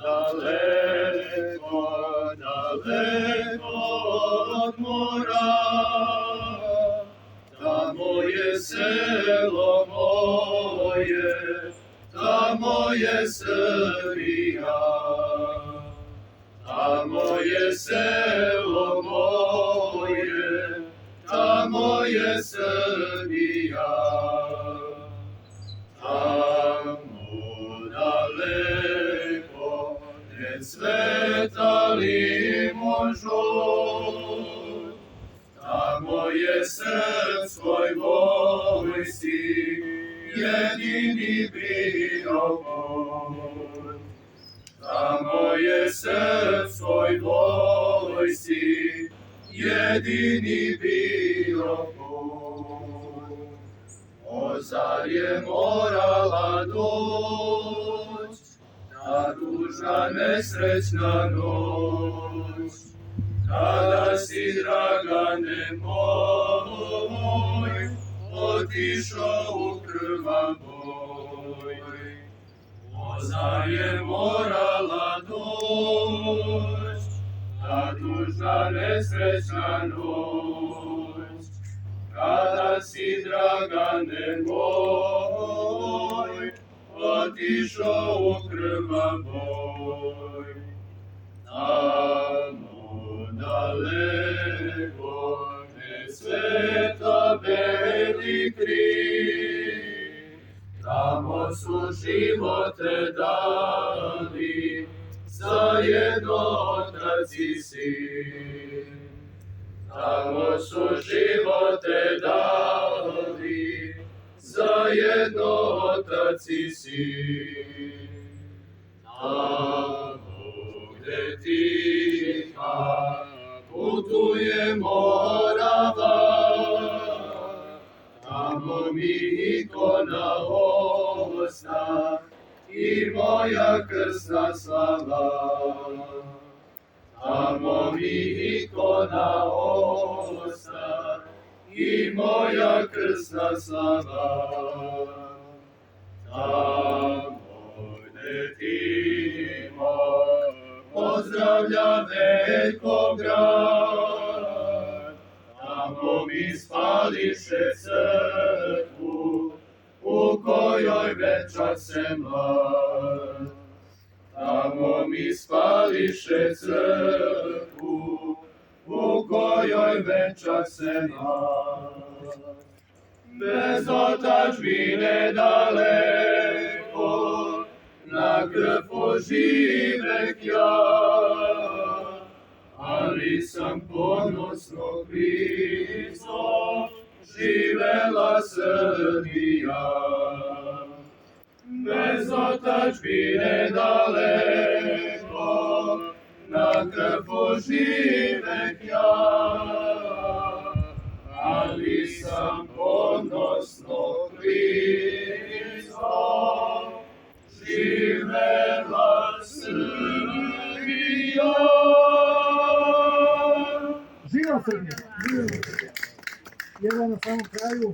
Daleko, daleko od mora, tamo je selo moje, tamo je Srbija. Tamo je selo moje, tamo je Srbija. Tamo daleko, gde cvetali možda, tamo je srpskoj vojsci jedini bio boj. Tamo je srpskoj vojsci jedini bio boj. Ozar je morala doć, ta tužna nesrećna noć, kada si, Dragane moj, otišao u krvav boj. Ozar je morala doć, ta tužna nesrećna noć, kada si, Dragane moj, otišao u krvav boj. Tamo daleko, gde cveta beli križ, tamo su živote dali zajedno otac i sin. Tamo su živote dali zajedno otac i sin. Tamo gde tiha putuje Morava, tamo mi ikona osta i moja krsna slava. Tamo mi ikona osta i moja krsna slava. Tamo gde tiho pozdravlja Veljko grad, tamo mi spališe crkvu u kojoj venča se mlad. Tamo mi spališe crkvu u kojoj venča se mlad. Bez otadžbine daleko, na krfu živek ja, ali sam ponosno priznao, živela Srbija. Bez otadžbine daleko, na krfu živek ja, ali sam ponosno priznao, živela Srbija. Živa Srbija! I evo na samom kraju